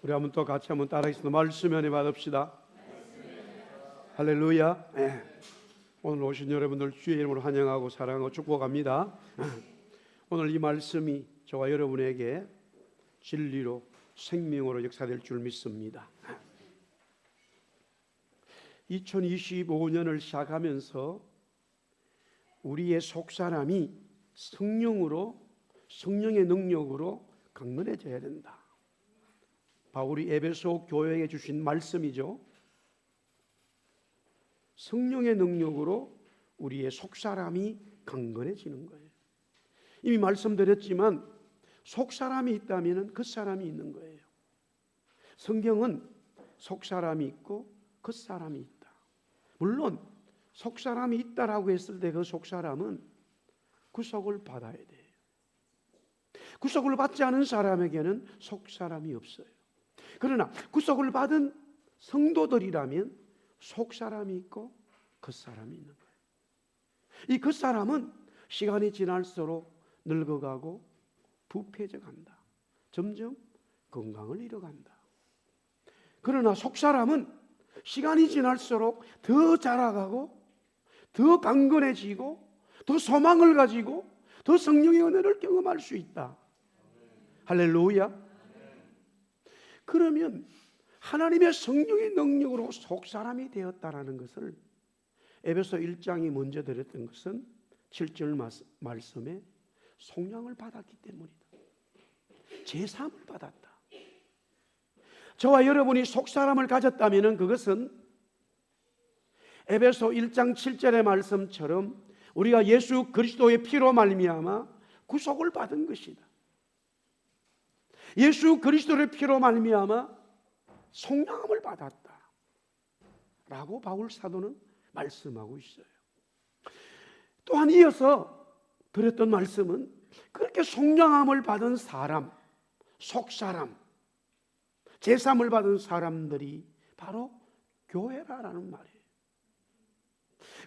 우리 한번 또 같이 한번 따라하겠습니다. 말씀 연애 받읍시다. 할렐루야. 네. 오늘 오신 여러분들 주의 이름으로 환영하고 사랑하고 축복합니다. 오늘 이 말씀이 저와 여러분에게 진리로 생명으로 역사될 줄 믿습니다. 2025년을 시작하면서 우리의 속사람이 성령의 능력으로 강건해져야 된다. 바울이 에베소 교회에 주신 말씀이죠. 성령의 능력으로 우리의 속사람이 강건해지는 거예요. 이미 말씀드렸지만 속사람이 있다면 겉사람이 있는 거예요. 성경은 속사람이 있고 겉사람이 있다. 물론 속사람이 있다라고 했을 때 그 속사람은 구속을 받아야 돼요. 구속을 받지 않은 사람에게는 속사람이 없어요. 그러나 구속을 받은 성도들이라면 속사람이 있고 겉사람이 있는 거예요. 이 겉사람은 시간이 지날수록 늙어가고 부패져 간다. 점점 건강을 잃어간다. 그러나 속사람은 시간이 지날수록 더 자라가고 더 강건해지고 더 소망을 가지고 더 성령의 은혜를 경험할 수 있다. 할렐루야. 그러면 하나님의 성령의 능력으로 속사람이 되었다라는 것을 에베소 1장이 먼저 드렸던 것은 7절 말씀에 속량을 받았기 때문이다. 제사함을 받았다. 저와 여러분이 속사람을 가졌다면 그것은 에베소 1장 7절의 말씀처럼 우리가 예수 그리스도의 피로 말미암아 구속을 받은 것이다. 예수 그리스도의 피로 말미암아 속량함을 받았다 라고 바울 사도는 말씀하고 있어요. 또한 이어서 드렸던 말씀은 그렇게 속량함을 받은 사람, 속사람, 제사함을 받은 사람들이 바로 교회라는 말이에요.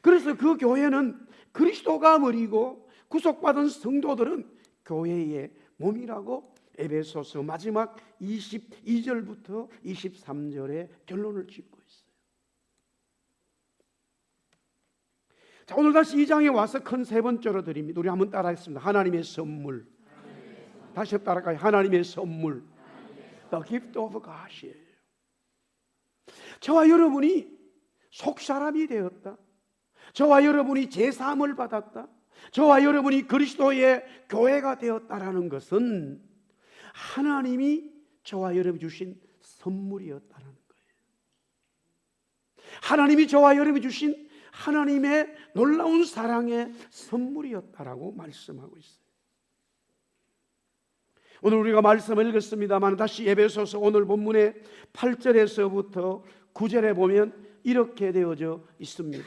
그래서 그 교회는 그리스도가 머리고 구속받은 성도들은 교회의 몸이라고 에베소서 마지막 22절부터 23절에 결론을 짓고 있어요. 자, 오늘 다시 2장에 와서 큰 세 번째로 드립니다. 우리 한번 따라하겠습니다. 하나님의 선물. 다시 따라갈까요? 하나님의 선물. The gift of God이에요. 저와 여러분이 속사람이 되었다. 저와 여러분이 제사함을 받았다. 저와 여러분이 그리스도의 교회가 되었다라는 것은 하나님이 저와 여러분 주신 선물이었다는 거예요. 하나님이 저와 여러분 주신 하나님의 놀라운 사랑의 선물이었다라고 말씀하고 있어요. 오늘 우리가 말씀을 읽었습니다만 다시 에베소서 오늘 본문의 8절에서부터 9절에 보면 이렇게 되어져 있습니다.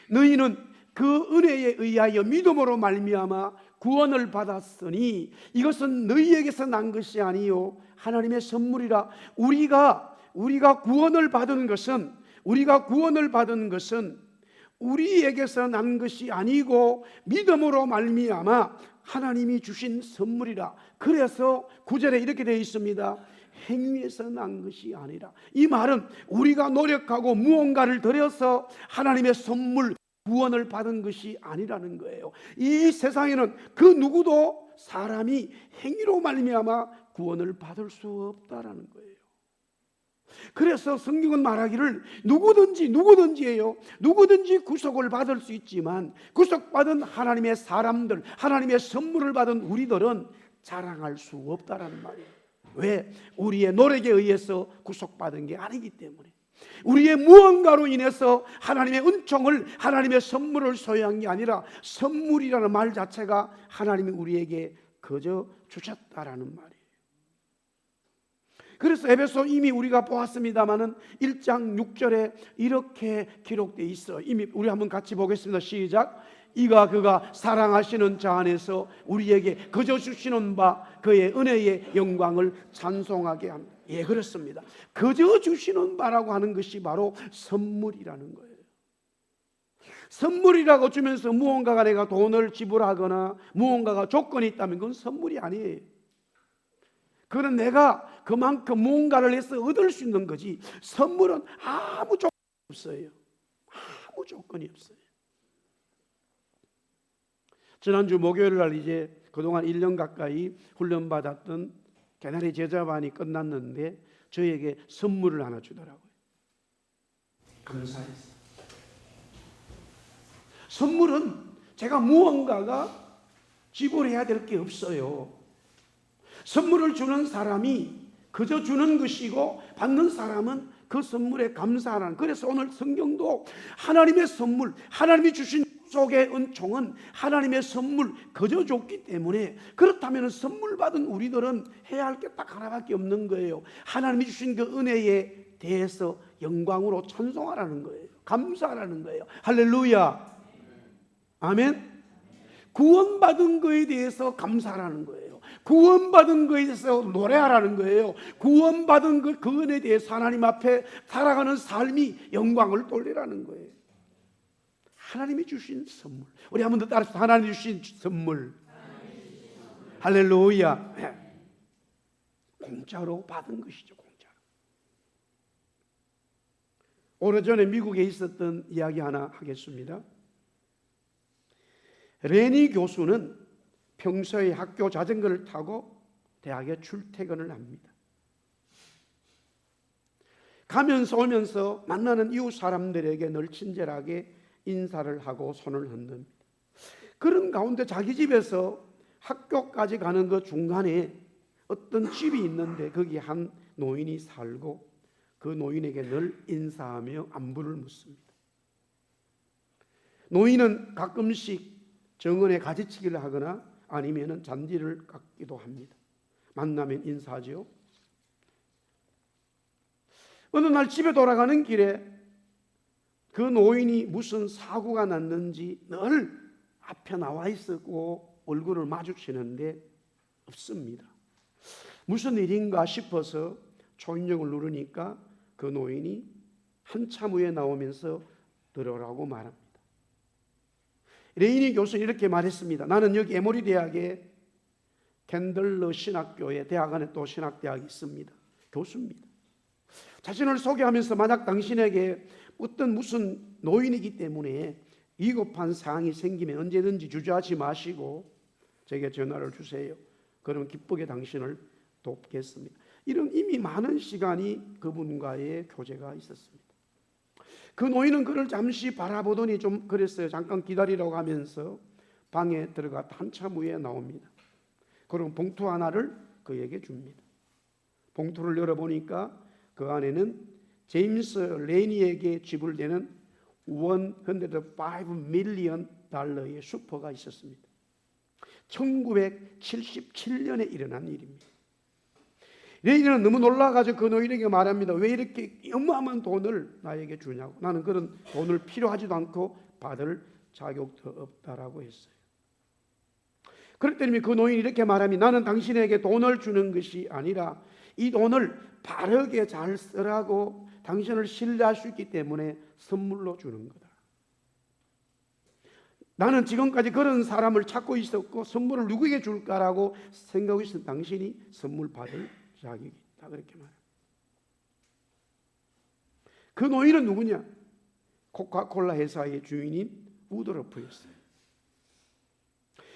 너희는 그 은혜에 의하여 믿음으로 말미암아 구원을 받았으니 이것은 너희에게서 난 것이 아니요 하나님의 선물이라. 우리가 구원을 받은 것은 우리에게서 난 것이 아니고 믿음으로 말미암아 하나님이 주신 선물이라. 그래서 9절에 이렇게 되어 있습니다. 행위에서 난 것이 아니라. 이 말은 우리가 노력하고 무언가를 들여서 하나님의 선물 구원을 받은 것이 아니라는 거예요. 이 세상에는 그 누구도 사람이 행위로 말미암아 구원을 받을 수 없다라는 거예요. 그래서 성경은 말하기를 누구든지예요. 누구든지 구속을 받을 수 있지만 구속받은 하나님의 사람들, 하나님의 선물을 받은 우리들은 자랑할 수 없다라는 말이에요. 왜? 우리의 노력에 의해서 구속받은 게 아니기 때문에. 우리의 무언가로 인해서 하나님의 은총을, 하나님의 선물을 소유한 게 아니라 선물이라는 말 자체가 하나님이 우리에게 거저 주셨다라는 말이에요. 그래서 에베소 이미 우리가 보았습니다마는 1장 6절에 이렇게 기록되어 있어요. 이미 우리 한번 같이 보겠습니다. 시작. 그가 사랑하시는 자 안에서 우리에게 거저 주시는 바 그의 은혜의 영광을 찬송하게 합니다. 예, 그렇습니다. 거저 주시는 바라고 하는 것이 바로 선물이라는 거예요. 선물이라고 주면서 무언가가 내가 돈을 지불하거나 무언가가 조건이 있다면 그건 선물이 아니에요. 그건 내가 그만큼 뭔가를 해서 얻을 수 있는 거지, 선물은 아무 조건이 없어요. 아무 조건이 없어요. 지난주 목요일 날 이제 그동안 1년 가까이 훈련받았던 개나리 제자반이 끝났는데 저에게 선물을 하나 주더라고요. 감사했어요. 선물은 제가 무언가가 지불해야 될 게 없어요. 선물을 주는 사람이 그저 주는 것이고 받는 사람은 그 선물에 감사하는. 그래서 오늘 성경도 하나님의 선물, 하나님이 주신 속의 은총은 하나님의 선물 그저 줬기 때문에, 그렇다면 선물 받은 우리들은 해야 할 게 딱 하나밖에 없는 거예요. 하나님이 주신 그 은혜에 대해서 영광으로 찬송하라는 거예요. 감사하라는 거예요. 할렐루야. 아멘. 구원받은 거에 대해서 감사하라는 거예요. 구원받은 거에 대해서 노래하라는 거예요. 구원받은 그 은혜에 대해서 하나님 앞에 살아가는 삶이 영광을 돌리라는 거예요. 하나님이 주신 선물. 우리 한 번 더 따라서 하나님이 주신 선물. 할렐루야. 공짜로 받은 것이죠. 공짜로. 오래전에 미국에 있었던 이야기 하나 하겠습니다. 레니 교수는 평소에 학교 자전거를 타고 대학에 출퇴근을 합니다. 가면서 오면서 만나는 이웃 사람들에게 늘 친절하게 인사를 하고 손을 흔듭니다. 그런 가운데 자기 집에서 학교까지 가는 그 중간에 어떤 집이 있는데 거기 한 노인이 살고 그 노인에게 늘 인사하며 안부를 묻습니다. 노인은 가끔씩 정원에 가지치기를 하거나 아니면 잔디를 깎기도 합니다. 만나면 인사하죠. 어느 날 집에 돌아가는 길에 그 노인이 무슨 사고가 났는지 늘 앞에 나와 있었고 얼굴을 마주치는데 없습니다. 무슨 일인가 싶어서 초인종을 누르니까 그 노인이 한참 후에 나오면서 들어오라고 말합니다. 레이니 교수는 이렇게 말했습니다. 나는 여기 에모리 대학의 캔들러 신학교에 대학 안에 또 신학대학이 있습니다. 교수입니다. 자신을 소개하면서 만약 당신에게 어떤 무슨 노인이기 때문에 위급한 상황이 생기면 언제든지 주저하지 마시고 제게 전화를 주세요. 그러면 기쁘게 당신을 돕겠습니다. 이런 이미 많은 시간이 그분과의 교제가 있었습니다. 그 노인은 그를 잠시 바라보더니 좀 그랬어요. 잠깐 기다리라고 하면서 방에 들어가 한참 후에 나옵니다. 그럼 봉투 하나를 그에게 줍니다. 봉투를 열어보니까 그 안에는 제임스 레니에게 지불되는 $105 밀리언 달러의 수표가 있었습니다. 1977년에 일어난 일입니다. 레니는 너무 놀라가지고 그 노인에게 말합니다. 왜 이렇게 어마어마한 돈을 나에게 주냐고. 나는 그런 돈을 필요하지도 않고 받을 자격도 없다라고 했어요. 그랬더니 그 노인이 이렇게 말합니다. 나는 당신에게 돈을 주는 것이 아니라 이 돈을 바르게 잘 쓰라고 당신을 신뢰할 수 있기 때문에 선물로 주는 거다. 나는 지금까지 그런 사람을 찾고 있었고 선물을 누구에게 줄까라고 생각하고 있었던 당신이 선물 받을 자격이 있다. 그렇게 말합니다. 그 노인은 누구냐? 코카콜라 회사의 주인인 우드러프였어요.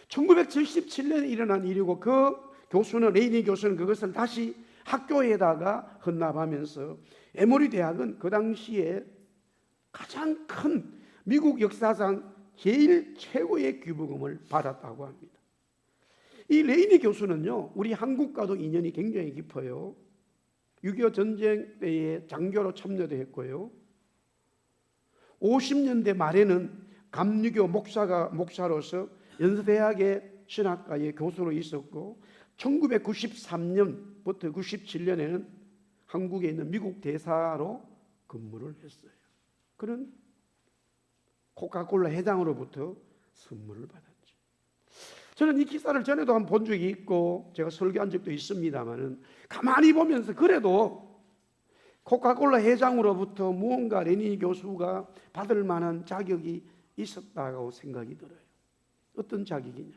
1977년에 일어난 일이고 그 교수는 레이니 교수는 그것을 다시 학교에다가 헌납하면서 에모리 대학은 그 당시에 가장 큰 미국 역사상 제일 최고의 기부금을 받았다고 합니다. 이 레이니 교수는요, 우리 한국과도 인연이 굉장히 깊어요. 6.25 전쟁 때에 장교로 참여도 했고요. 50년대 말에는 감리교 목사로서 연세대학의 신학과의 교수로 있었고 1993년부터 97년에는 한국에 있는 미국 대사로 근무를 했어요. 그런 코카콜라 회장으로부터 선물을 받았죠. 저는 이 기사를 전에도 한번 본 적이 있고 제가 설교한 적도 있습니다만은 가만히 보면서 그래도 코카콜라 회장으로부터 무언가 레니 교수가 받을 만한 자격이 있었다고 생각이 들어요. 어떤 자격이냐?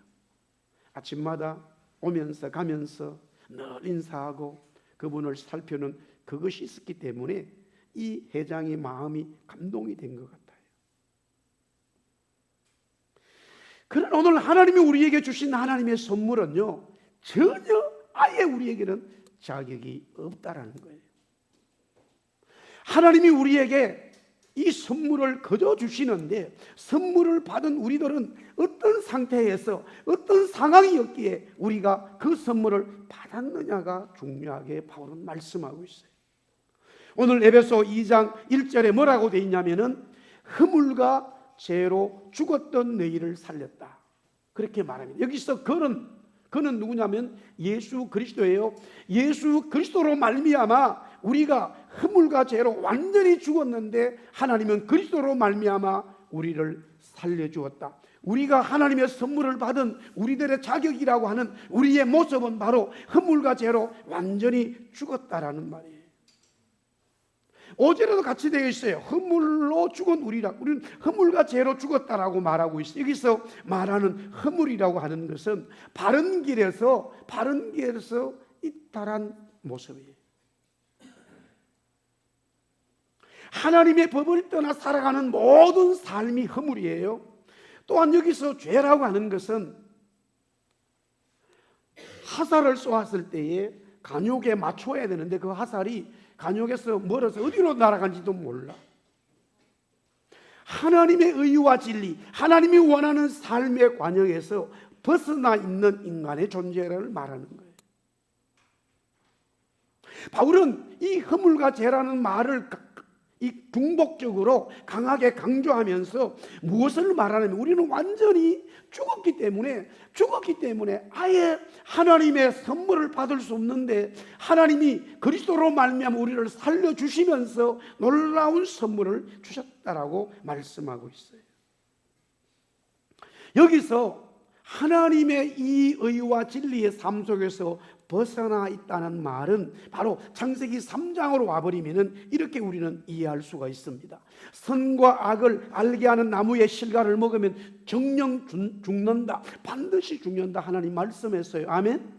아침마다 오면서 가면서 늘 인사하고 그분을 살펴는 그것이 있었기 때문에 이 회장의 마음이 감동이 된 것 같아요. 그러나 오늘 하나님이 우리에게 주신 하나님의 선물은요, 전혀 아예 우리에게는 자격이 없다라는 거예요. 하나님이 우리에게 이 선물을 거저 주시는데, 선물을 받은 우리들은 어떤 상태에서 어떤 상황이었기에 우리가 그 선물을 받았느냐가 중요하게 바울은 말씀하고 있어요. 오늘 에베소 2장 1절에 뭐라고 되어 있냐면은 허물과 죄로 죽었던 너희를 살렸다, 그렇게 말합니다. 여기서 그는 누구냐면 예수 그리스도예요. 예수 그리스도로 말미암아 우리가 허물과 죄로 완전히 죽었는데 하나님은 그리스도로 말미암아 우리를 살려주었다. 우리가 하나님의 선물을 받은 우리들의 자격이라고 하는 우리의 모습은 바로 허물과 죄로 완전히 죽었다라는 말이에요. 5절에도 같이 되어 있어요. 허물로 죽은 우리라. 우리는 허물과 죄로 죽었다라고 말하고 있어요. 여기서 말하는 허물이라고 하는 것은 바른 길에서 이탈한 모습이에요. 하나님의 법을 떠나 살아가는 모든 삶이 허물이에요. 또한 여기서 죄라고 하는 것은 화살을 쏘았을 때에 간육에 맞춰야 되는데 그 화살이 간육에서 멀어서 어디로 날아간지도 몰라. 하나님의 의와 진리, 하나님이 원하는 삶의 관역에서 벗어나 있는 인간의 존재를 말하는 거예요. 바울은 이 허물과 죄라는 말을 이 중복적으로 강하게 강조하면서 무엇을 말하냐면 우리는 완전히 죽었기 때문에 아예 하나님의 선물을 받을 수 없는데 하나님이 그리스도로 말미암아 우리를 살려주시면서 놀라운 선물을 주셨다라고 말씀하고 있어요. 여기서 하나님의 이 의와 진리의 삶 속에서 벗어나 있다는 말은 바로 창세기 3장으로 와버리면 이렇게 우리는 이해할 수가 있습니다. 선과 악을 알게 하는 나무의 실과를 먹으면 정령 죽는다, 반드시 죽는다 하나님 말씀했어요. 아멘.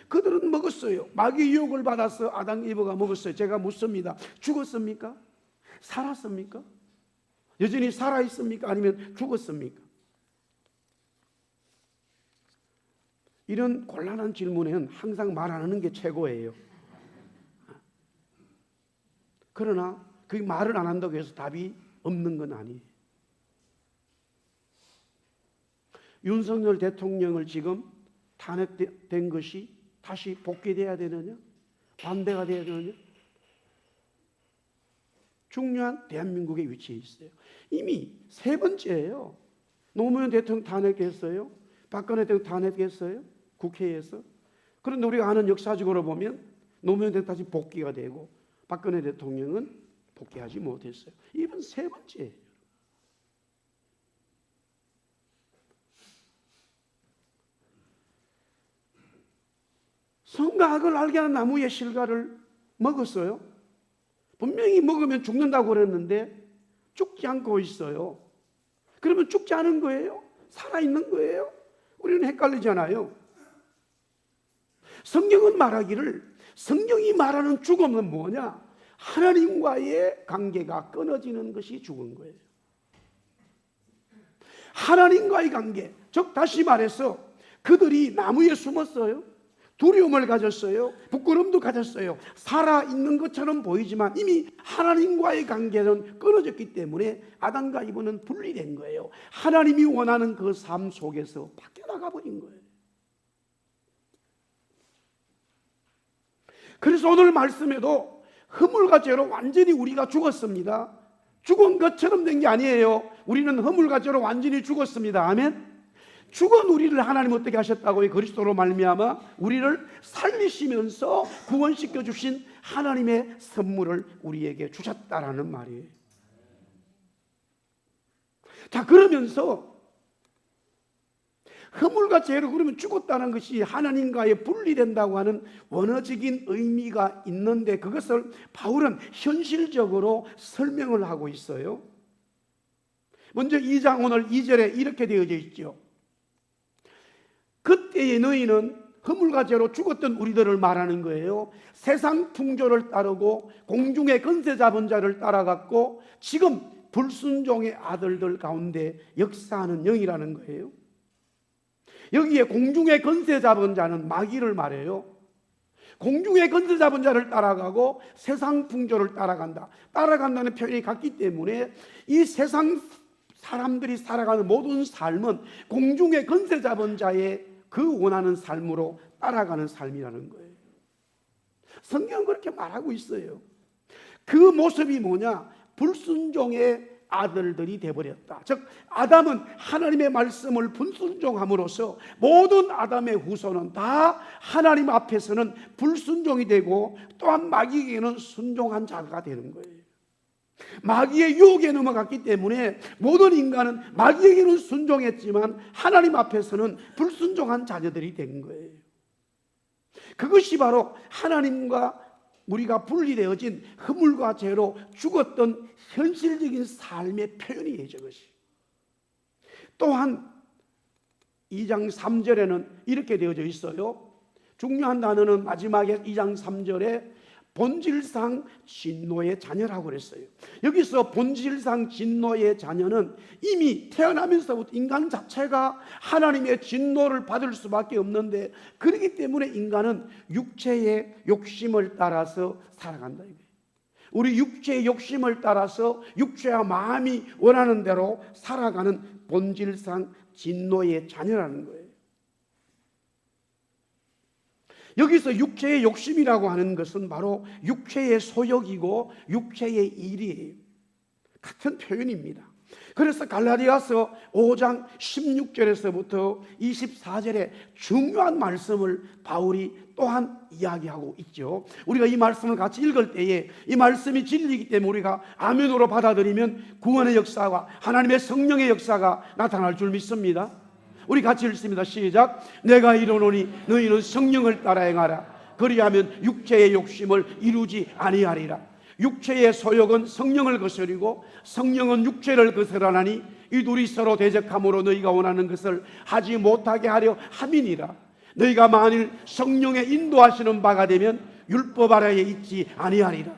그들은 먹었어요. 마귀 유혹을 받아서 아담 이브가 먹었어요. 제가 묻습니다. 죽었습니까? 살았습니까? 여전히 살아있습니까? 아니면 죽었습니까? 이런 곤란한 질문에는 항상 말 안 하는 게 최고예요. 그러나 그 말을 안 한다고 해서 답이 없는 건 아니에요. 윤석열 대통령을 지금 탄핵된 것이 다시 복귀돼야 되느냐? 반대가 돼야 되느냐? 중요한 대한민국의 위치에 있어요. 이미 세 번째예요. 노무현 대통령 탄핵했어요. 박근혜 대통령 탄핵했어요. 국회에서. 그런데 우리가 아는 역사적으로 보면 노무현 대통령 다시 복귀가 되고 박근혜 대통령은 복귀하지 못했어요. 이번 세 번째예요. 선과 악을 알게 하는 나무의 실과를 먹었어요. 분명히 먹으면 죽는다고 그랬는데 죽지 않고 있어요. 그러면 죽지 않은 거예요? 살아있는 거예요? 우리는 헷갈리잖아요. 성경은 말하기를, 성경이 말하는 죽음은 뭐냐? 하나님과의 관계가 끊어지는 것이 죽은 거예요. 하나님과의 관계, 즉 다시 말해서 그들이 나무에 숨었어요. 두려움을 가졌어요. 부끄러움도 가졌어요. 살아있는 것처럼 보이지만 이미 하나님과의 관계는 끊어졌기 때문에 아담과 이브는 분리된 거예요. 하나님이 원하는 그 삶 속에서 밖에 나가버린 거예요. 그래서 오늘 말씀에도 허물과 죄로 완전히 우리가 죽었습니다. 죽은 것처럼 된 게 아니에요. 우리는 허물과 죄로 완전히 죽었습니다. 아멘. 죽은 우리를 하나님 어떻게 하셨다고요? 그리스도로 말미암아 우리를 살리시면서 구원시켜 주신 하나님의 선물을 우리에게 주셨다라는 말이에요. 자, 그러면서 허물과 죄로 그러면 죽었다는 것이 하나님과의 분리된다고 하는 원어적인 의미가 있는데 그것을 바울은 현실적으로 설명을 하고 있어요. 먼저 2장 오늘 2절에 이렇게 되어져 있죠. 그때의 너희는 허물과 죄로 죽었던 우리들을 말하는 거예요. 세상 풍조를 따르고 공중의 권세 잡은 자를 따라갔고 지금 불순종의 아들들 가운데 역사하는 영이라는 거예요. 여기에 공중의 권세 잡은 자는 마귀를 말해요. 공중의 권세 잡은 자를 따라가고 세상 풍조를 따라간다. 따라간다는 표현이 같기 때문에 이 세상 사람들이 살아가는 모든 삶은 공중의 권세 잡은 자의 그 원하는 삶으로 따라가는 삶이라는 거예요. 성경은 그렇게 말하고 있어요. 그 모습이 뭐냐? 불순종의 아들들이 되어버렸다. 즉 아담은 하나님의 말씀을 불순종함으로써 모든 아담의 후손은 다 하나님 앞에서는 불순종이 되고 또한 마귀에게는 순종한 자가 되는 거예요. 마귀의 유혹에 넘어갔기 때문에 모든 인간은 마귀에게는 순종했지만 하나님 앞에서는 불순종한 자녀들이 된 거예요. 그것이 바로 하나님과 우리가 분리되어진 허물과 죄로 죽었던 현실적인 삶의 표현이에요. 저것이. 또한 2장 3절에는 이렇게 되어져 있어요. 중요한 단어는 마지막에 2장 3절에 본질상 진노의 자녀라고 그랬어요. 여기서 본질상 진노의 자녀는 이미 태어나면서부터 인간 자체가 하나님의 진노를 받을 수밖에 없는데 그렇기 때문에 인간은 육체의 욕심을 따라서 살아간다. 우리 육체의 욕심을 따라서 육체와 마음이 원하는 대로 살아가는 본질상 진노의 자녀라는 거예요. 여기서 육체의 욕심이라고 하는 것은 바로 육체의 소욕이고 육체의 일이에요. 같은 표현입니다. 그래서 갈라디아서 5장 16절에서부터 24절에 중요한 말씀을 바울이 또한 이야기하고 있죠. 우리가 이 말씀을 같이 읽을 때에 이 말씀이 진리이기 때문에 우리가 아멘으로 받아들이면 구원의 역사와 하나님의 성령의 역사가 나타날 줄 믿습니다. 우리 같이 읽습니다. 시작. 내가 이르노니 너희는 성령을 따라 행하라. 그리하면 육체의 욕심을 이루지 아니하리라. 육체의 소욕은 성령을 거스리고 성령은 육체를 거스르나니 이 둘이 서로 대적함으로 너희가 원하는 것을 하지 못하게 하려 함이니라. 너희가 만일 성령의 인도하시는 바가 되면 율법 아래에 있지 아니하리라.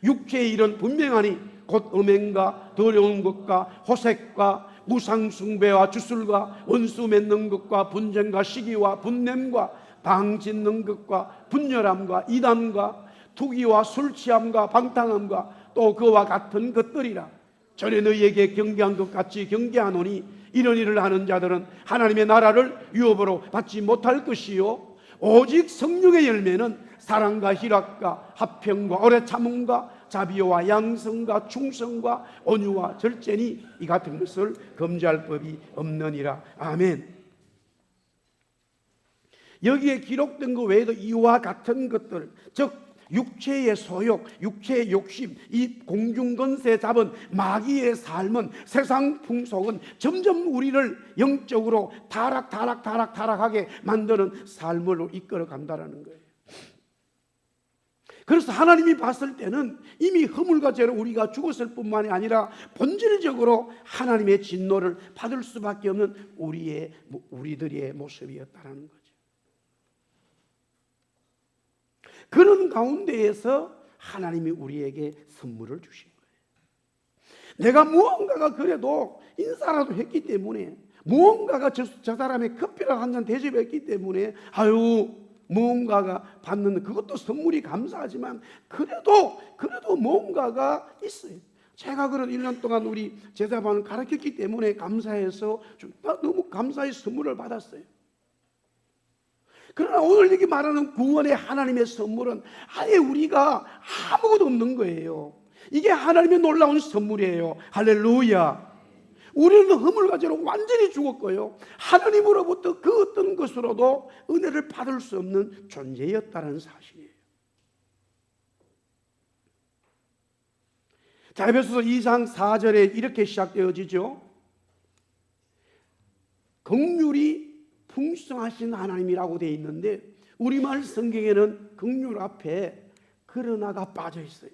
육체의 일은 분명하니 곧 음행과 더러운 것과 호색과 무상숭배와 주술과 원수 맺는 것과 분쟁과 시기와 분냄과 당 짓는 것과 분열함과 이단과 투기와 술취함과 방탕함과 또 그와 같은 것들이라. 전에 너희에게 경계한 것 같이 경계하노니 이런 일을 하는 자들은 하나님의 나라를 유업으로 받지 못할 것이요 오직 성령의 열매는 사랑과 희락과 화평과 오래 참음과 자비와 양성과 충성과 온유와 절제니 이 같은 것을 금지할 법이 없느니라. 아멘. 여기에 기록된 것 외에도 이와 같은 것들, 즉 육체의 소욕, 육체의 욕심, 이 공중권세 잡은 마귀의 삶은, 세상 풍속은 점점 우리를 영적으로 타락하게 만드는 삶으로 이끌어 간다는 거예요. 그래서 하나님이 봤을 때는 이미 허물과 죄로 우리가 죽었을 뿐만이 아니라 본질적으로 하나님의 진노를 받을 수밖에 없는 우리들의 모습이었다는 거죠. 그런 가운데에서 하나님이 우리에게 선물을 주신 거예요. 내가 무언가가 그래도 인사라도 했기 때문에, 무언가가 저 사람의 커피를 한 잔 대접했기 때문에 무언가가 받는 그것도 선물이 감사하지만 그래도 무언가가 있어요. 제가 그런 1년 동안 우리 제자반을 가르쳤기 때문에 감사해서 너무 감사의 선물을 받았어요. 그러나 오늘 여기 말하는 구원의 하나님의 선물은 아예 우리가 아무것도 없는 거예요. 이게 하나님의 놀라운 선물이에요. 할렐루야. 우리는 허물과 죄로 완전히 죽었고요, 하나님으로부터 그 어떤 것으로도 은혜를 받을 수 없는 존재였다는 사실이에요. 자, 에베소서 2장 4절에 이렇게 시작되어지죠. 긍휼이 풍성하신 하나님이라고 되어 있는데 우리말 성경에는 긍휼 앞에 그러나가 빠져 있어요.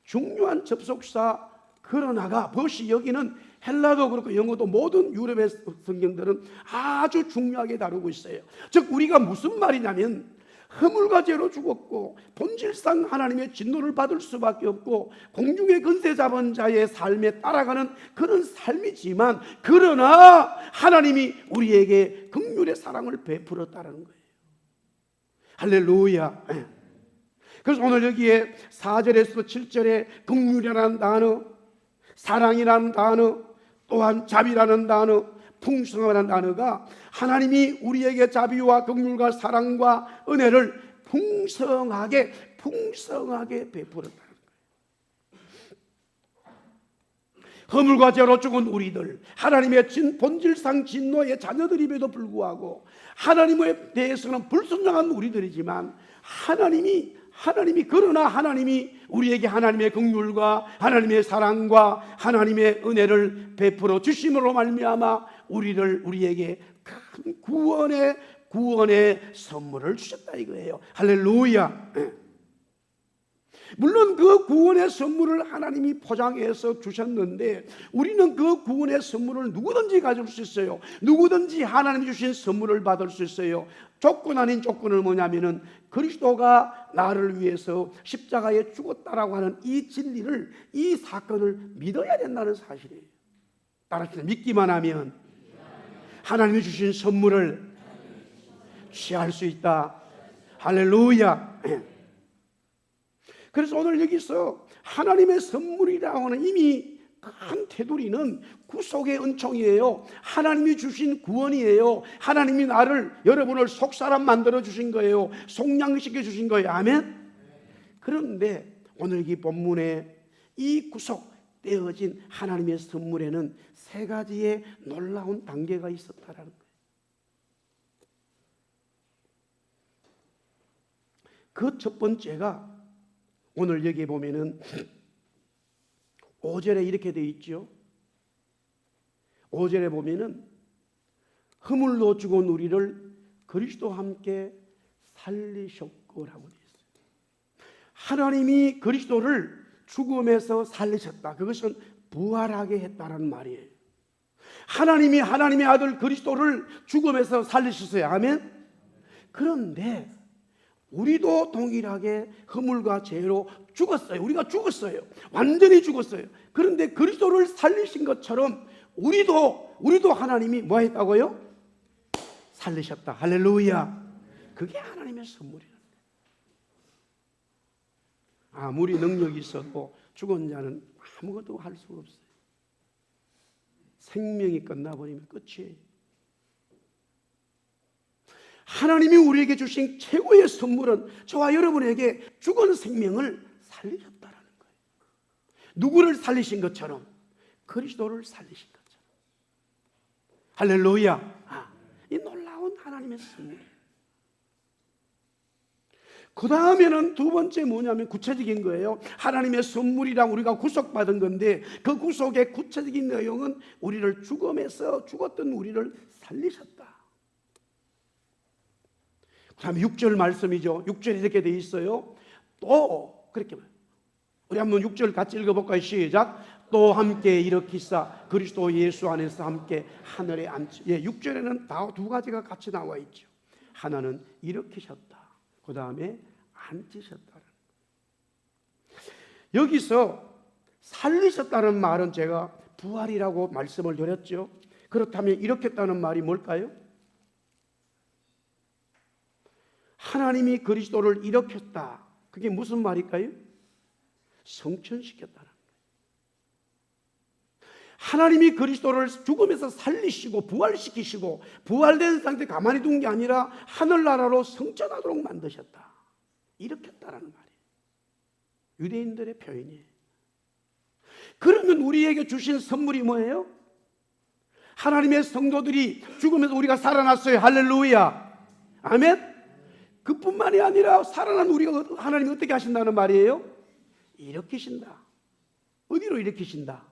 중요한 접속사 그러나가, 벗이 여기는 헬라도 그렇고 영어도 모든 유럽의 성경들은 아주 중요하게 다루고 있어요. 즉 우리가 무슨 말이냐면 허물과 죄로 죽었고 본질상 하나님의 진노를 받을 수밖에 없고 공중의 권세 잡은 자의 삶에 따라가는 그런 삶이지만, 그러나 하나님이 우리에게 긍휼의 사랑을 베풀었다는 거예요. 할렐루야. 그래서 오늘 여기에 4절에서 7절에 긍휼이라는 단어, 사랑이라는 단어, 또한 자비라는 단어, 풍성하다는 단어가 하나님이 우리에게 자비와 긍휼과 사랑과 은혜를 풍성하게 베풀었다는 거예요. 허물과 죄로 죽은 우리들, 하나님의 본질상 진노의 자녀들임에도 불구하고 하나님에 대해서는 불순종한 우리들이지만 그러나 하나님이 우리에게 하나님의 긍휼과 하나님의 사랑과 하나님의 은혜를 베풀어 주심으로 말미암아 우리에게 큰 구원의 선물을 주셨다 이거예요. 할렐루야. 물론 그 구원의 선물을 하나님이 포장해서 주셨는데 우리는 그 구원의 선물을 누구든지 가질 수 있어요. 누구든지 하나님이 주신 선물을 받을 수 있어요. 조건 아닌 조건은 뭐냐면은 그리스도가 나를 위해서 십자가에 죽었다라고 하는 이 진리를, 이 사건을 믿어야 된다는 사실이에요. 따라서 믿기만 하면 하나님이 주신 선물을 취할 수 있다. 할렐루야. 그래서 오늘 여기서 하나님의 선물이라고 하는 이미 큰 테두리는 구속의 은총이에요. 하나님이 주신 구원이에요. 하나님이 여러분을 속사람 만들어 주신 거예요. 속량시켜 주신 거예요. 아멘. 그런데 오늘 이 본문에 이 구속되어진 하나님의 선물에는 세 가지의 놀라운 단계가 있었다라는 거예요. 그 첫 번째가 오늘 여기 보면은 5절에 이렇게 되어 있죠. 5절에 보면은 허물로 죽은 우리를 그리스도와 함께 살리셨고라고 되어 있어요. 하나님이 그리스도를 죽음에서 살리셨다. 그것은 부활하게 했다는 말이에요. 하나님이 하나님의 아들 그리스도를 죽음에서 살리셨어요. 아멘. 그런데 우리도 동일하게 허물과 죄로 죽었어요. 우리가 죽었어요. 완전히 죽었어요. 그런데 그리스도를 살리신 것처럼 우리도 하나님이 뭐 했다고요? 살리셨다. 할렐루야. 그게 하나님의 선물이에요. 아무리 능력이 있어도 죽은 자는 아무것도 할 수가 없어요. 생명이 끝나버리면 끝이에요. 하나님이 우리에게 주신 최고의 선물은 저와 여러분에게 죽은 생명을 살리셨다는 거예요. 누구를 살리신 것처럼? 그리스도를 살리신 것처럼. 할렐루야. 이 놀라운 하나님의 선물이에요. 그 다음에는 두 번째 뭐냐면 구체적인 거예요. 하나님의 선물이랑 우리가 구속받은 건데 그 구속의 구체적인 내용은 우리를 죽음에서 죽었던 우리를 살리셨다. 그 다음에 6절 말씀이죠. 6절에 이렇게 되어 있어요. 또 그렇게 말해요. 우리 한번 6절 같이 읽어볼까요? 시작. 또 함께 일으키사 그리스도 예수 안에서 함께 하늘에 앉히. 6절에는 다 두 가지가 같이 나와 있죠. 하나는 일으키셨다. 그 다음에 앉히셨다. 여기서 살리셨다는 말은 제가 부활이라고 말씀을 드렸죠. 그렇다면 일으켰다는 말이 뭘까요? 하나님이 그리스도를 일으켰다. 그게 무슨 말일까요? 성천시켰다는 거예요. 하나님이 그리스도를 죽음에서 살리시고 부활시키시고 부활된 상태 가만히 둔 게 아니라 하늘나라로 성천하도록 만드셨다. 일으켰다라는 말이에요. 유대인들의 표현이에요. 그러면 우리에게 주신 선물이 뭐예요? 하나님의 성도들이 죽으면서 우리가 살아났어요. 할렐루야. 아멘. 그뿐만이 아니라 살아난 우리가 하나님이 어떻게 하신다는 말이에요? 일으키신다. 어디로 일으키신다?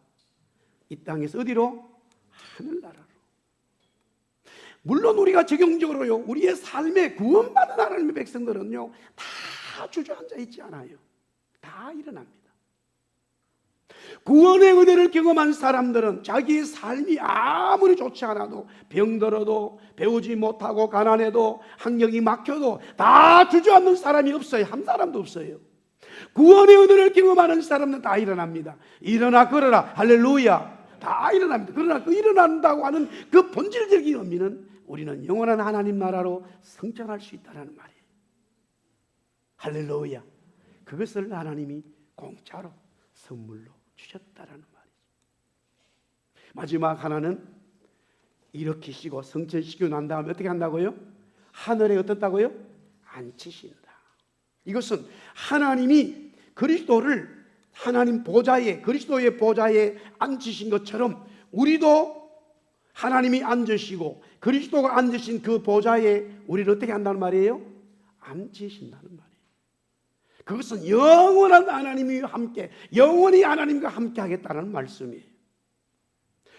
이 땅에서 어디로? 하늘나라로. 물론 우리가 적용적으로요, 우리의 삶에 구원받은 하나님의 백성들은요 다 주저앉아 있지 않아요. 다 일어납니다. 구원의 은혜를 경험한 사람들은 자기의 삶이 아무리 좋지 않아도, 병들어도, 배우지 못하고 가난해도, 환경이 막혀도 다 주저앉는 사람이 없어요. 한 사람도 없어요. 구원의 은혜를 경험하는 사람은 다 일어납니다. 일어나 걸어라, 할렐루야, 다 일어납니다. 그러나 그 일어난다고 하는 그 본질적인 의미는 우리는 영원한 하나님 나라로 성장할 수 있다는 말이에요. 할렐루야. 그것을 하나님이 공짜로 선물로 주셨다라는 말이죠. 마지막 하나는 일으키시고 성천시키고 난 다음에 어떻게 한다고요? 하늘에 어떻다고요? 앉히신다. 이것은 하나님이 그리스도를 하나님 보좌에, 그리스도의 보좌에 앉히신 것처럼 우리도 하나님이 앉으시고 그리스도가 앉으신 그 보좌에 우리를 어떻게 한다는 말이에요? 앉히신다는 말이에요. 그것은 영원한 하나님이 함께, 영원히 하나님과 함께 하겠다는 말씀이에요.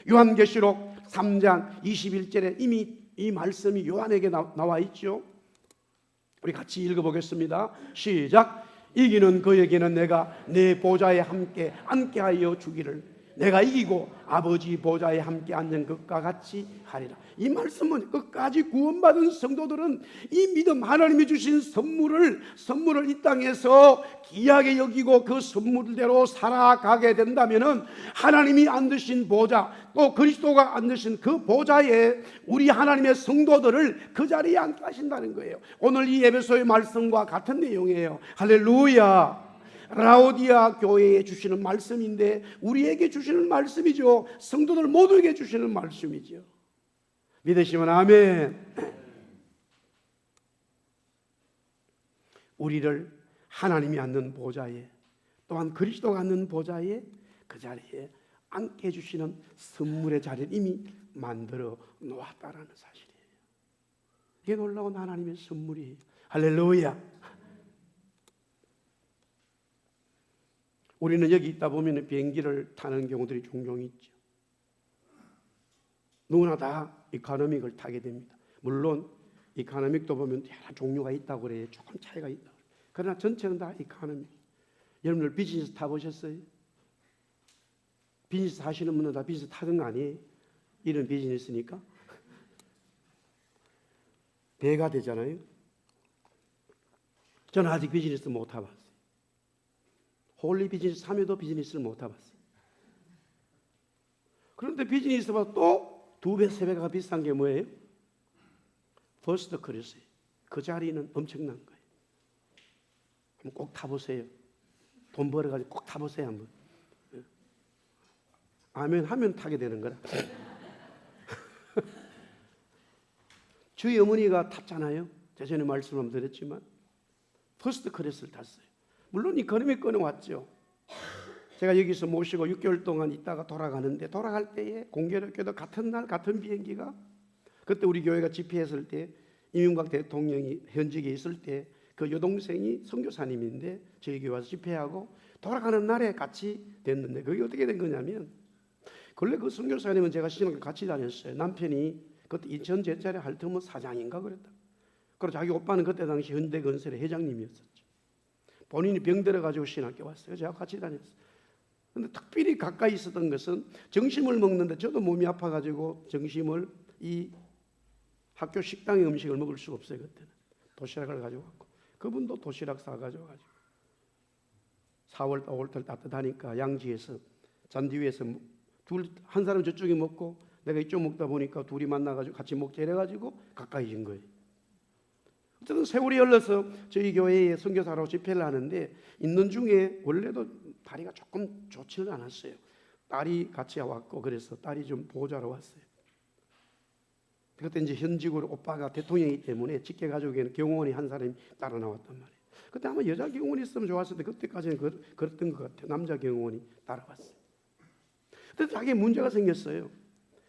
요한계시록 3장 21절에 이미 이 말씀이 요한에게 나와 있죠. 우리 같이 읽어보겠습니다. 시작. 이기는 그에게는 내가 내 보좌에 함께 앉게하여 주기를, 내가 이기고 아버지 보좌에 함께 앉은 것과 같이 하리라. 이 말씀은 끝까지 구원받은 성도들은 이 믿음, 하나님이 주신 선물을 이 땅에서 귀하게 여기고 그 선물대로 살아가게 된다면 하나님이 앉으신 보좌, 또 그리스도가 앉으신 그 보좌에 우리 하나님의 성도들을 그 자리에 앉게 하신다는 거예요. 오늘 이 에베소의 말씀과 같은 내용이에요. 할렐루야. 라오디아 교회에 주시는 말씀인데 우리에게 주시는 말씀이죠. 성도들 모두에게 주시는 말씀이죠. 믿으시면 아멘. 우리를 하나님이 앉는 보좌에, 또한 그리스도가 앉는 보좌에, 그 자리에 앉게 해주시는 선물의 자리를 이미 만들어 놓았다라는 사실이에요. 이게 놀라운 하나님의 선물이에요. 할렐루야. 우리는 여기 있다 보면 비행기를 타는 경우들이 종종 있죠. 누구나 다 이코노믹을 타게 됩니다. 물론 이코노믹도 보면 여러 종류가 있다고 그래요. 조금 차이가 있다. 그러나 전체는 다 이코노믹. 여러분들 비즈니스 타보셨어요? 비즈니스 하시는 분은 다 비즈니스 타는 거 아니에요? 이런 비즈니스니까. 배가 되잖아요. 저는 아직 비즈니스 못 타봤어요. 홀리 비즈니스 하면도 비즈니스를 못 타봤어요. 그런데 비즈니스보다 또 2배, 3배가 비싼 게 뭐예요? 퍼스트 클래스예요. 그 자리는 엄청난 거예요. 한번 꼭 타보세요. 돈 벌어가지고 꼭 타보세요 한번. 아멘 하면 타게 되는 거라. 저희 어머니가 탔잖아요. 제전에 말씀 한번 드렸지만 퍼스트 클래스를 탔어요. 물론 이코노미 끊어왔죠. 제가 여기서 모시고 6개월 동안 있다가 돌아가는데, 돌아갈 때에 공교롭게도 같은 날 같은 비행기가, 그때 우리 교회가 집회했을 때 이명박 대통령이 현직에 있을 때 그 여동생이 선교사님인데 저희 교회 와서 집회하고 돌아가는 날에 같이 됐는데, 그게 어떻게 된 거냐면, 원래 그 선교사님은 제가 신학교 같이 다녔어요. 남편이 그때 2000제짜리 할트먼 사장인가 그랬다. 그리고 자기 오빠는 그때 당시 현대건설의 회장님이었었죠. 본인이 병들어가지고 신학교 왔어요. 제가 같이 다녔어요. 근데 특별히 가까이 있었던 것은 점심을 먹는데 저도 몸이 아파가지고 점심을 이 학교 식당의 음식을 먹을 수가 없어요. 그때는 도시락을 가지고 왔고, 그분도 도시락 사가지고 4월, 5월달 따뜻하니까 양지에서 잔디 위에서 한 사람 저쪽에 먹고 내가 이쪽 먹다 보니까 둘이 만나가지고 같이 먹자 이래가지고 가까이진 거예요. 어쨌든 세월이 흘러서 저희 교회에 선교사로 집회를 하는데 있는 중에 원래도 다리가 조금 좋지는 않았어요. 딸이 같이 왔고 그래서 딸이 좀 보호자로 왔어요. 그때 이제 현직으로 오빠가 대통령이기 때문에 직계 가족에는 경호원이 한 사람이 따라 나왔단 말이에요. 그때 아마 여자 경호원이 있으면 좋았을 때 그때까지는 그랬던 것 같아요. 남자 경호원이 따라왔어요. 그때 자기에 문제가 생겼어요.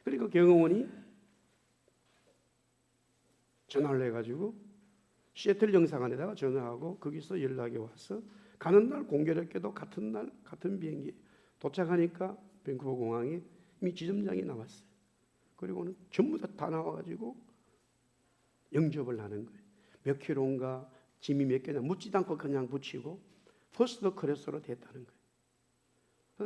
그리고 경호원이 전화를 해가지고 시애틀 영사관에다가 전화하고 거기서 연락이 와서 가는 날 공교롭게도 같은 날 같은 비행기 도착하니까 밴쿠버 공항에 이미 지점장이 나왔어요. 그리고는 전부 다 나와가지고 영접을 하는 거예요. 몇 킬로인가 짐이 몇 개냐 묻지도 않고 그냥 붙이고 퍼스트 클래스로 됐다는 거예요.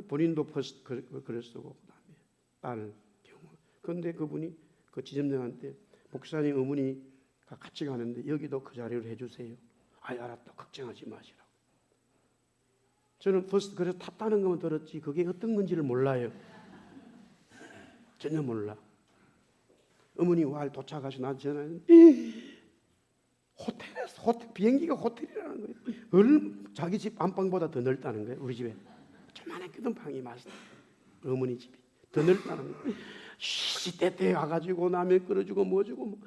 본인도 글을 쓰고 그다음에 딸 경우. 그런데 그분이 그 지점장한테 목사님 어머니가 같이 가는데 여기도 그 자리를 해주세요. 아이 알았다. 걱정하지 마시라고. 저는 버스 그래서 탔다는 것만 들었지 그게 어떤 건지를 몰라요. 전혀 몰라. 어머니 와 도착하셔 나한테 전화했는데 호텔 비행기가 호텔이라는 거예요. 자기 집 안방보다 더 넓다는 거예요. 우리 집에 조만했거든 방이 맛있다. 어머니 집이 더 넓다는 거예요. 시시때때 와가지고 라면 끓여주고 뭐 주고 뭐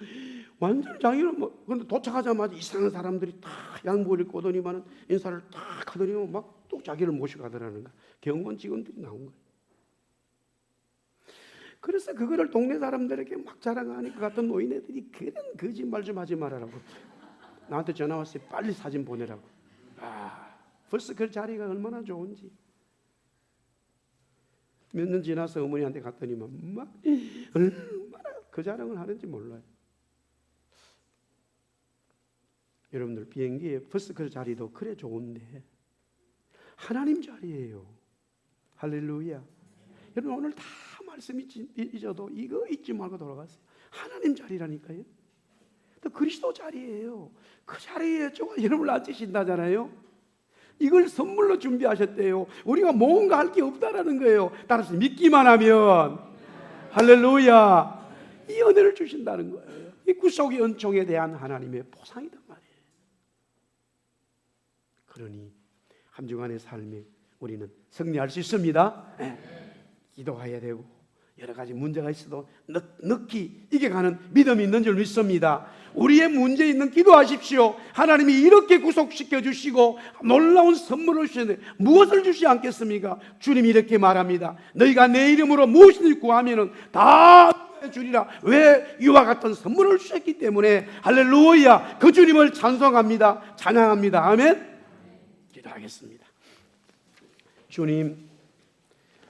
완전 자기는 뭐 근데 도착하자마자 이상한 사람들이 다 양복을 입고 오더니만은 인사를 딱 하더니 막 또 자기를 모시고 가더라는 거야. 경호원 직원들이 나온 거예요. 그래서 그거를 동네 사람들에게 막 자랑하니 그 같은 노인네들이 그런 거짓말 좀 하지 말아라고 나한테 전화 왔어요. 빨리 사진 보내라고. 벌써 그 자리가 얼마나 좋은지. 몇 년 지나서 어머니한테 갔더니만 막 얼마나 그 자랑을 하는지 몰라요. 여러분들 비행기에 벌써 그 자리도 그래 좋은데 하나님 자리예요. 할렐루야. 여러분 오늘 다 말씀 잊어도 이거 잊지 말고 돌아가세요. 하나님 자리라니까요. 또 그리스도 자리예요. 그 자리에 여러분을 앉히신다잖아요. 이걸 선물로 준비하셨대요. 우리가 뭔가 할 게 없다라는 거예요. 따라서 믿기만 하면 할렐루야 이 은혜를 주신다는 거예요. 이 구속의 은총에 대한 하나님의 보상이단 말이에요. 그러니 한 주간의 삶에 우리는 승리할 수 있습니다. 네. 기도해야 되고 여러 가지 문제가 있어도 넉히 이겨가는 믿음이 있는 줄 믿습니다. 우리의 문제 있는 기도하십시오. 하나님이 이렇게 구속시켜 주시고 놀라운 선물을 주시는데 무엇을 주시지 않겠습니까? 주님이 이렇게 말합니다. 너희가 내 이름으로 무엇을 구하면 다 주리라. 왜? 이와 같은 선물을 주셨기 때문에 할렐루야. 그 주님을 찬송합니다. 찬양합니다. 아멘. 기도하겠습니다.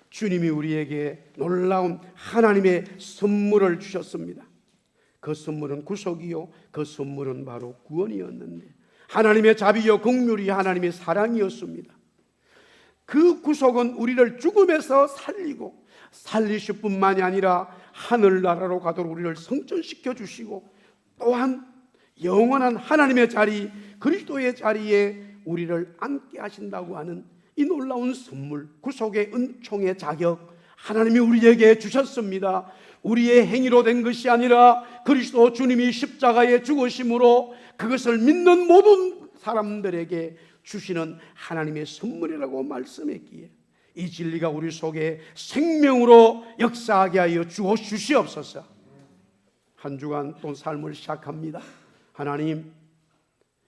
주님이 우리에게 놀라운 하나님의 선물을 주셨습니다. 그 선물은 구속이요 그 선물은 바로 구원이었는데 하나님의 자비요 긍휼이 하나님의 사랑이었습니다. 그 구속은 우리를 죽음에서 살리실 뿐만이 아니라 하늘나라로 가도록 우리를 성전시켜 주시고 또한 영원한 하나님의 자리 그리스도의 자리에 우리를 앉게 하신다고 하는 이 놀라운 선물, 구속의 은총의 자격 하나님이 우리에게 주셨습니다. 우리의 행위로 된 것이 아니라 그리스도 주님이 십자가에 죽으심으로 그것을 믿는 모든 사람들에게 주시는 하나님의 선물이라고 말씀했기에 이 진리가 우리 속에 생명으로 역사하게 하여 주시옵소서. 한 주간 또 삶을 시작합니다. 하나님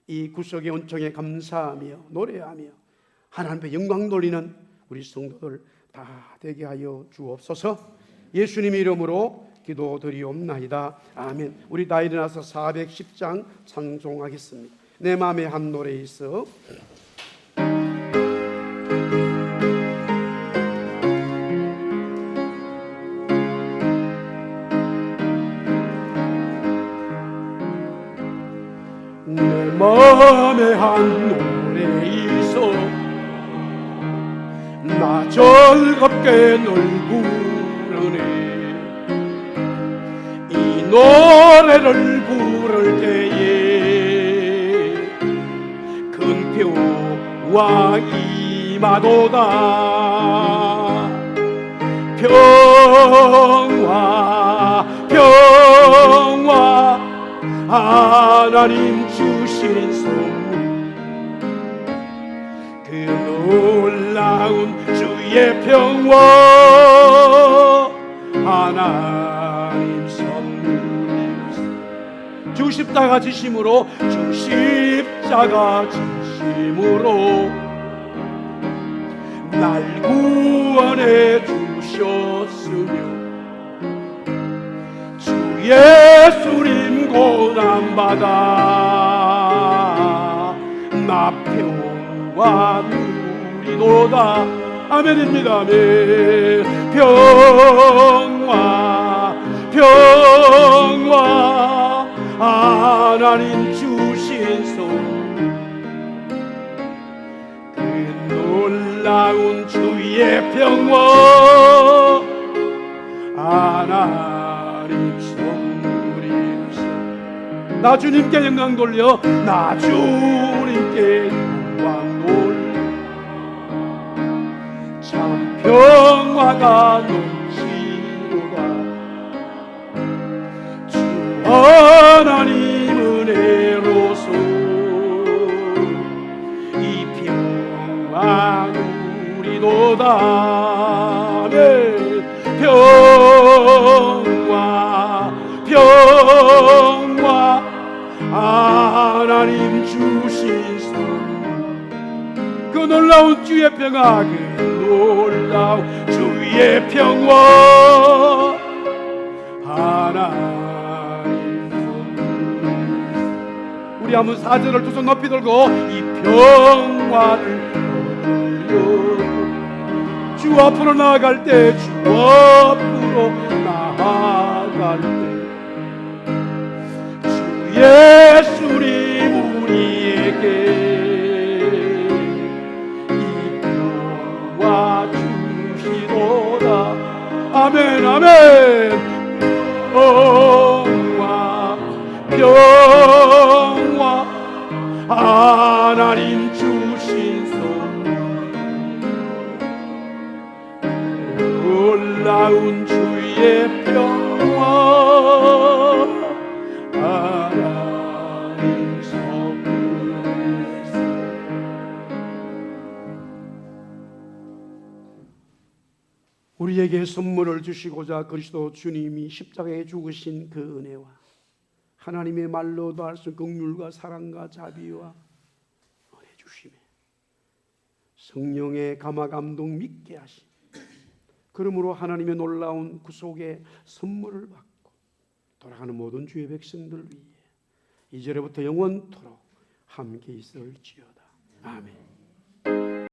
이 구속의 은총에 감사하며 노래하며 하나님의 영광 돌리는 우리 성도들 다 되게 하여 주옵소서. 예수님의 이름으로 기도드리옵나이다. 아멘. 우리 다 일어나서 410장 찬송하겠습니다. 내 마음에 한 노래 있어. 내 마음에 한 노래 있어 나 즐겁게 널 부르네. 이 노래를 부를 때에 큰 표와 임하도다. 평화 하나님 주신 선물 그 놀라운 주의 평화 하나님 선물이었어. 주 십자가 지심으로 주 십자가 지심으로 날 구원해 주셨으며 주 예수님 고난받아 나 평화 누리도다. 아멘입니다. 아멘. 평화 하나님 주신 손 그 놀라운 놀라운 주의 평화 하나님 선물이시오. 나 주님께 영광 돌려, 나 주님께 영광 돌려. 참 평화가 넘치도다. 주 하나님 은혜로서 이 평화 누리도다. 네. 평화 하나님 주신 선, 그 놀라운 주의 평화, 그 놀라운 주의 평화 하나님 선. 우리 한번 4절을 두 손 높이 들고 이 평화를 누려 주 앞으로 나아갈 때, 주 앞으로 나아갈 때 주 예수님 우리에게 이 평화 주시도다. 아멘 아멘. 평화 하나님 주신 놀라운 주의 평화 하나님 선물이시오. 우리에게 선물을 주시고자 그리스도 주님이 십자가에 죽으신 그 은혜와 하나님의 말로도 할 수 없는 긍휼과 사랑과 자비와 은혜 주심에 성령의 감화 감동 믿게 하심, 그러므로 하나님의 놀라운 구속의 선물을 받고 돌아가는 모든 주의 백성들 위해 이제로부터 영원토록 함께 있을지어다. 아멘.